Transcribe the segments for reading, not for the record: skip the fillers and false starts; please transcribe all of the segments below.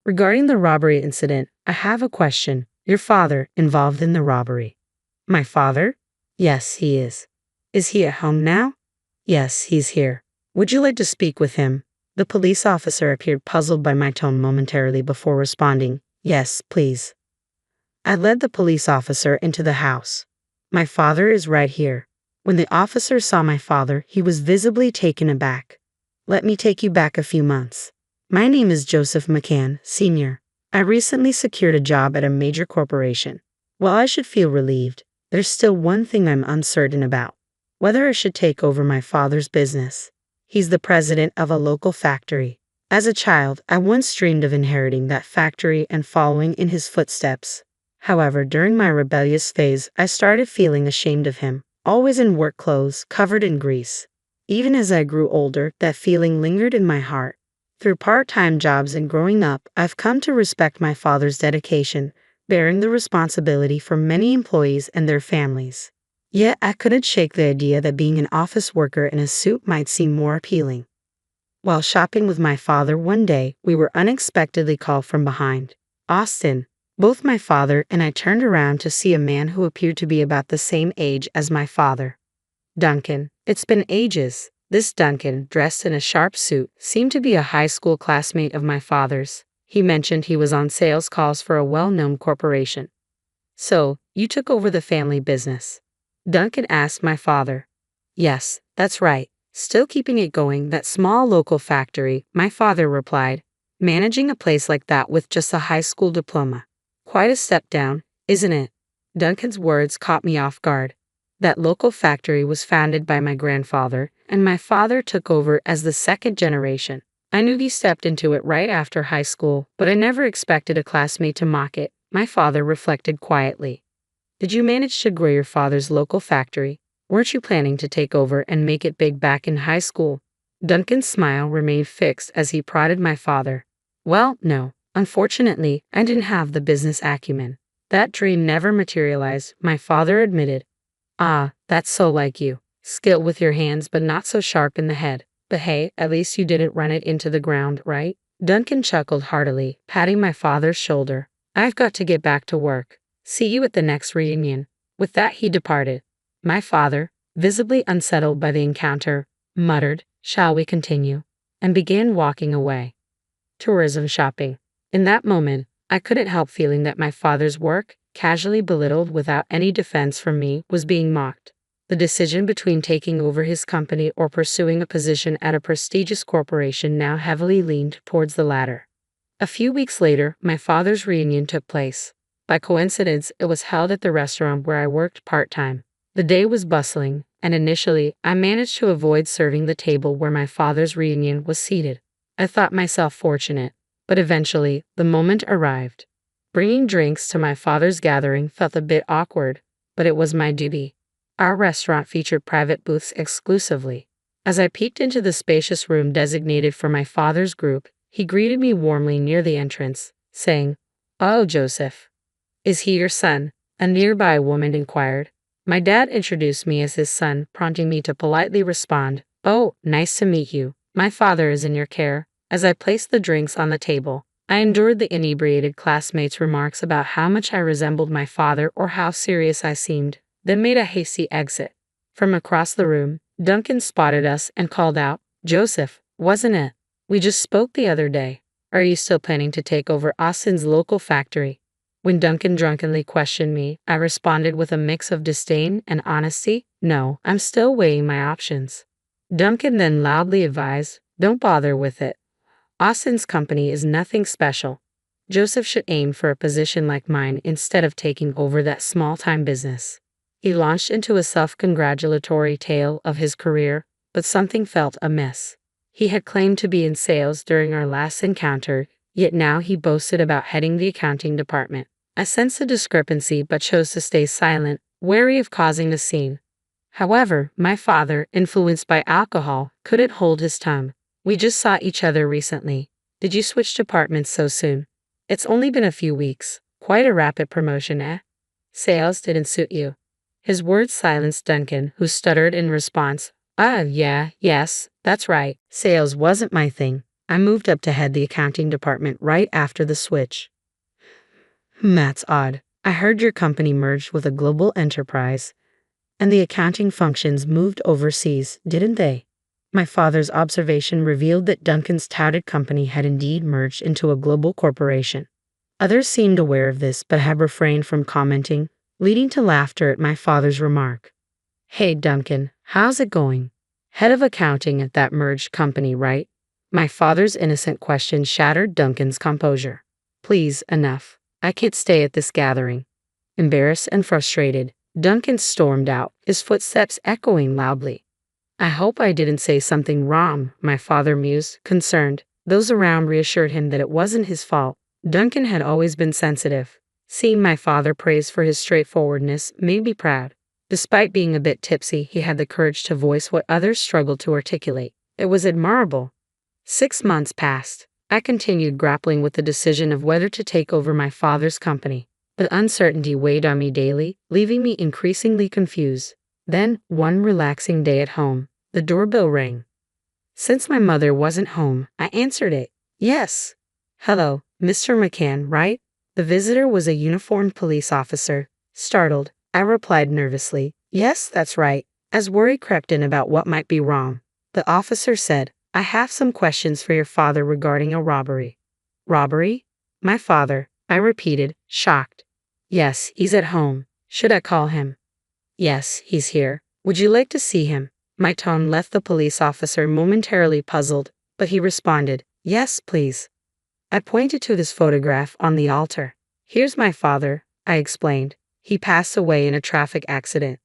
Regarding the robbery incident, I have a question. Your father involved in the robbery? My father? Yes, he is. Is he at home now? Yes, he's here. Would you like to speak with him? The police officer appeared puzzled by my tone momentarily before responding, Yes, please. I led the police officer into the house. My father is right here. When the officer saw my father, he was visibly taken aback. Let me take you back a few months. My name is Joseph McCann, Sr. I recently secured a job at a major corporation. While I should feel relieved, there's still one thing I'm uncertain about. Whether I should take over my father's business. He's the president of a local factory. As a child, I once dreamed of inheriting that factory and following in his footsteps. However, during my rebellious phase, I started feeling ashamed of him, always in work clothes, covered in grease. Even as I grew older, that feeling lingered in my heart. Through part-time jobs and growing up, I've come to respect my father's dedication, bearing the responsibility for many employees and their families. Yet I couldn't shake the idea that being an office worker in a suit might seem more appealing. While shopping with my father one day, we were unexpectedly called from behind. Austin. Both my father and I turned around to see a man who appeared to be about the same age as my father. Duncan. It's been ages. This Duncan, dressed in a sharp suit, seemed to be a high school classmate of my father's. He mentioned he was on sales calls for a well-known corporation. So, you took over the family business? Duncan asked my father. Yes, that's right. Still keeping it going, that small local factory, my father replied. Managing a place like that with just a high school diploma. Quite a step down, isn't it? Duncan's words caught me off guard. That local factory was founded by my grandfather, and my father took over as the second generation. I knew he stepped into it right after high school, but I never expected a classmate to mock it, my father reflected quietly. Did you manage to grow your father's local factory? Weren't you planning to take over and make it big back in high school? Duncan's smile remained fixed as he prodded my father. Well, no. Unfortunately, I didn't have the business acumen. That dream never materialized, my father admitted. Ah, that's so like you. Skilled with your hands but not so sharp in the head. But hey, at least you didn't run it into the ground, right? Duncan chuckled heartily, patting my father's shoulder. I've got to get back to work. See you at the next reunion. With that he departed. My father, visibly unsettled by the encounter, muttered, Shall we continue? And began walking away. Tourism shopping. In that moment, I couldn't help feeling that my father's work, casually belittled without any defense from me, was being mocked. The decision between taking over his company or pursuing a position at a prestigious corporation now heavily leaned towards the latter. A few weeks later, my father's reunion took place. By coincidence, it was held at the restaurant where I worked part-time. The day was bustling, and initially, I managed to avoid serving the table where my father's reunion was seated. I thought myself fortunate. But eventually, the moment arrived. Bringing drinks to my father's gathering felt a bit awkward, but it was my duty. Our restaurant featured private booths exclusively. As I peeked into the spacious room designated for my father's group, he greeted me warmly near the entrance, saying, Oh, Joseph. Is he your son? A nearby woman inquired. My dad introduced me as his son, prompting me to politely respond, Oh, nice to meet you. My father is in your care. As I placed the drinks on the table, I endured the inebriated classmates' remarks about how much I resembled my father or how serious I seemed, then made a hasty exit. From across the room, Duncan spotted us and called out, Joseph, wasn't it? We just spoke the other day. Are you still planning to take over Austin's local factory? When Duncan drunkenly questioned me, I responded with a mix of disdain and honesty, No, I'm still weighing my options. Duncan then loudly advised, Don't bother with it. Austin's company is nothing special. Joseph should aim for a position like mine instead of taking over that small-time business. He launched into a self-congratulatory tale of his career, but something felt amiss. He had claimed to be in sales during our last encounter, yet now he boasted about heading the accounting department. I sensed a discrepancy but chose to stay silent, wary of causing a scene. However, my father, influenced by alcohol, couldn't hold his tongue. We just saw each other recently. Did you switch departments so soon? It's only been a few weeks. Quite a rapid promotion, eh? Sales didn't suit you. His words silenced Duncan, who stuttered in response. Yes, that's right. Sales wasn't my thing. I moved up to head the accounting department right after the switch. That's odd. I heard your company merged with a global enterprise, and the accounting functions moved overseas, didn't they? My father's observation revealed that Duncan's touted company had indeed merged into a global corporation. Others seemed aware of this but had refrained from commenting, leading to laughter at my father's remark. Hey Duncan, how's it going? Head of accounting at that merged company, right? My father's innocent question shattered Duncan's composure. Please, enough. I can't stay at this gathering. Embarrassed and frustrated, Duncan stormed out, his footsteps echoing loudly. I hope I didn't say something wrong, my father mused, concerned. Those around reassured him that it wasn't his fault. Duncan had always been sensitive. Seeing my father praised for his straightforwardness made me proud. Despite being a bit tipsy, he had the courage to voice what others struggled to articulate. It was admirable. 6 months passed. I continued grappling with the decision of whether to take over my father's company. The uncertainty weighed on me daily, leaving me increasingly confused. Then, one relaxing day at home, the doorbell rang. Since my mother wasn't home, I answered it. Yes. Hello, Mr. McCann, right? The visitor was a uniformed police officer. Startled, I replied nervously, yes, that's right, as worry crept in about what might be wrong. The officer said, I have some questions for your father regarding a robbery. Robbery? My father, I repeated, shocked. Yes, he's at home. Should I call him? Yes, he's here. Would you like to see him? My tone left the police officer momentarily puzzled, but he responded, yes, please. I pointed to this photograph on the altar. Here's my father, I explained. He passed away in a traffic accident.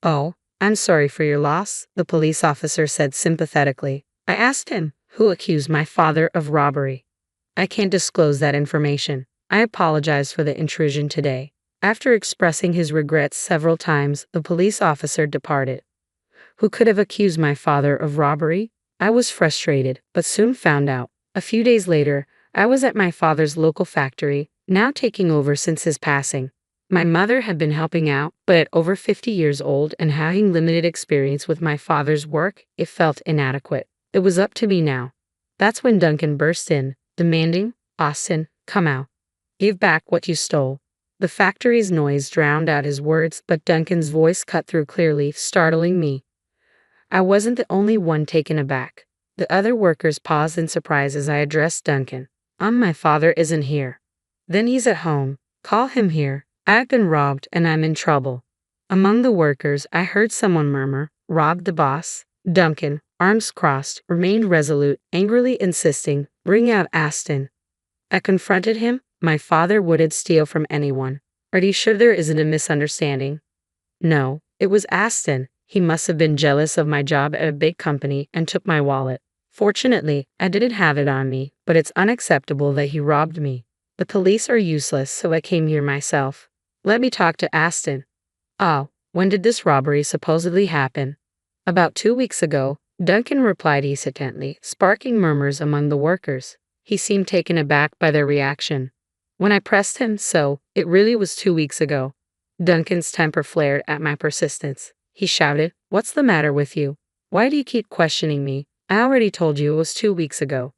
Oh, I'm sorry for your loss, the police officer said sympathetically. I asked him, who accused my father of robbery? I can't disclose that information. I apologize for the intrusion today. After expressing his regrets several times, the police officer departed. Who could have accused my father of robbery? I was frustrated, but soon found out. A few days later, I was at my father's local factory, now taking over since his passing. My mother had been helping out, but at over 50 years old and having limited experience with my father's work, it felt inadequate. It was up to me now. That's when Duncan burst in, demanding, Austin, come out. Give back what you stole. The factory's noise drowned out his words, but Duncan's voice cut through clearly, startling me. I wasn't the only one taken aback. The other workers paused in surprise as I addressed Duncan. My father isn't here. Then he's at home. Call him here. I've been robbed and I'm in trouble. Among the workers, I heard someone murmur, robbed the boss. Duncan, arms crossed, remained resolute, angrily insisting, bring out Aston. I confronted him. My father wouldn't steal from anyone. Are you sure there isn't a misunderstanding? No, it was Aston. He must have been jealous of my job at a big company and took my wallet. Fortunately, I didn't have it on me, but it's unacceptable that he robbed me. The police are useless, so I came here myself. Let me talk to Aston. Oh, when did this robbery supposedly happen? About 2 weeks ago, Duncan replied hesitantly, sparking murmurs among the workers. He seemed taken aback by their reaction. When I pressed him, it really was 2 weeks ago. Duncan's temper flared at my persistence. He shouted, what's the matter with you? Why do you keep questioning me? I already told you it was 2 weeks ago.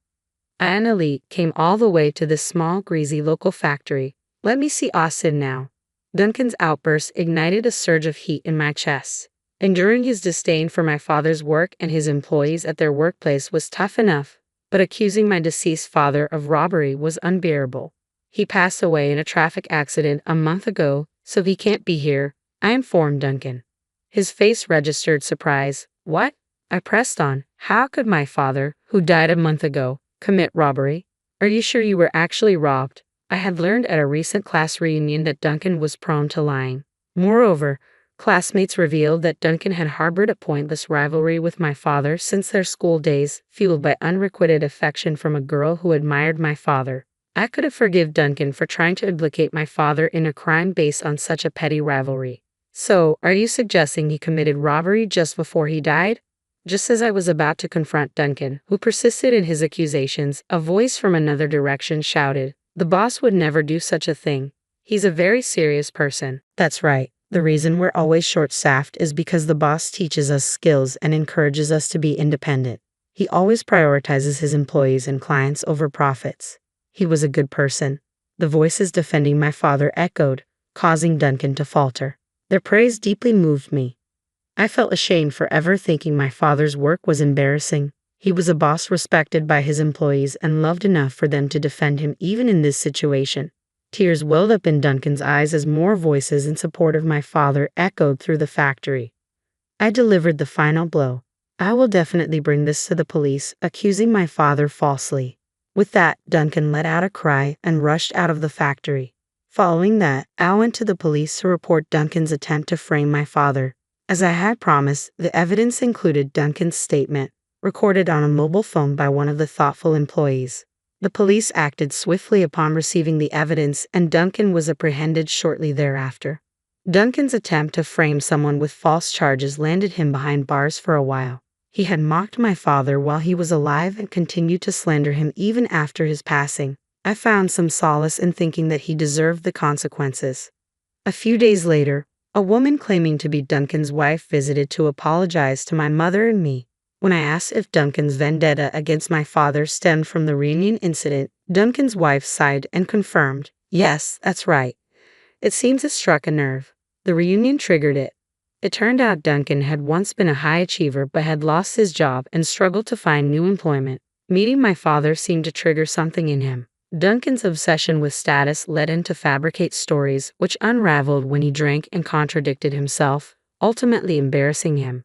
I and Elite came all the way to this small, greasy local factory. Let me see Austin now. Duncan's outburst ignited a surge of heat in my chest. Enduring his disdain for my father's work and his employees at their workplace was tough enough, but accusing my deceased father of robbery was unbearable. He passed away in a traffic accident a month ago, so he can't be here, I informed Duncan. His face registered surprise. What? I pressed on. How could my father, who died a month ago, commit robbery? Are you sure you were actually robbed? I had learned at a recent class reunion that Duncan was prone to lying. Moreover, classmates revealed that Duncan had harbored a pointless rivalry with my father since their school days, fueled by unrequited affection from a girl who admired my father. I could have forgiven Duncan for trying to implicate my father in a crime based on such a petty rivalry. So, are you suggesting he committed robbery just before he died? Just as I was about to confront Duncan, who persisted in his accusations, a voice from another direction shouted, the boss would never do such a thing. He's a very serious person. That's right. The reason we're always short-staffed is because the boss teaches us skills and encourages us to be independent. He always prioritizes his employees and clients over profits. He was a good person. The voices defending my father echoed, causing Duncan to falter. Their praise deeply moved me. I felt ashamed for ever thinking my father's work was embarrassing. He was a boss respected by his employees and loved enough for them to defend him even in this situation. Tears welled up in Duncan's eyes as more voices in support of my father echoed through the factory. I delivered the final blow. I will definitely bring this to the police, accusing my father falsely. With that, Duncan let out a cry and rushed out of the factory. Following that, I went to the police to report Duncan's attempt to frame my father. As I had promised, the evidence included Duncan's statement, recorded on a mobile phone by one of the thoughtful employees. The police acted swiftly upon receiving the evidence, and Duncan was apprehended shortly thereafter. Duncan's attempt to frame someone with false charges landed him behind bars for a while. He had mocked my father while he was alive and continued to slander him even after his passing. I found some solace in thinking that he deserved the consequences. A few days later, a woman claiming to be Duncan's wife visited to apologize to my mother and me. When I asked if Duncan's vendetta against my father stemmed from the reunion incident, Duncan's wife sighed and confirmed, "Yes, that's right. It seems it struck a nerve. The reunion triggered it." It turned out Duncan had once been a high achiever but had lost his job and struggled to find new employment. Meeting my father seemed to trigger something in him. Duncan's obsession with status led him to fabricate stories which unraveled when he drank and contradicted himself, ultimately embarrassing him.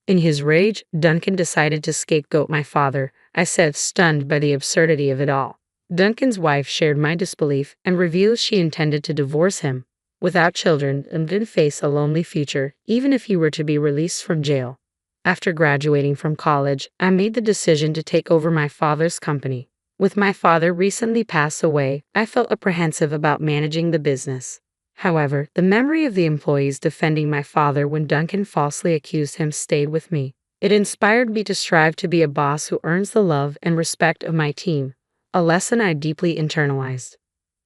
In his rage, Duncan decided to scapegoat my father, I said, stunned by the absurdity of it all. Duncan's wife shared my disbelief and revealed she intended to divorce him. Without children, and didn't face a lonely future, even if he were to be released from jail. After graduating from college, I made the decision to take over my father's company. With my father recently passed away, I felt apprehensive about managing the business. However, the memory of the employees defending my father when Duncan falsely accused him stayed with me. It inspired me to strive to be a boss who earns the love and respect of my team, a lesson I deeply internalized.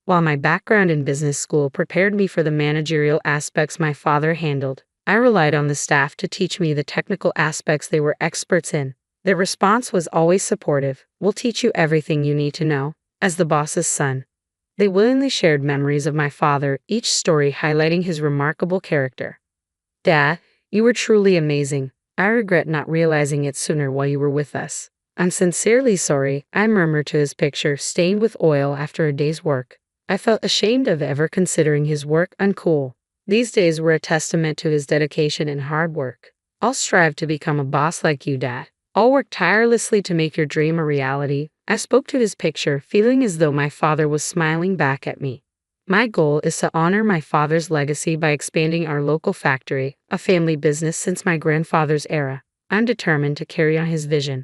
While my background in business school prepared me for the managerial aspects my father handled, I relied on the staff to teach me the technical aspects they were experts in. Their response was always supportive. "We'll teach you everything you need to know." As the boss's son, they willingly shared memories of my father, each story highlighting his remarkable character. "Dad, you were truly amazing. I regret not realizing it sooner while you were with us." "I'm sincerely sorry," I murmured to his picture, stained with oil after a day's work. I felt ashamed of ever considering his work uncool. These days were a testament to his dedication and hard work. "I'll strive to become a boss like you, Dad. I'll work tirelessly to make your dream a reality." I spoke to his picture, feeling as though my father was smiling back at me. My goal is to honor my father's legacy by expanding our local factory, a family business since my grandfather's era. I'm determined to carry on his vision.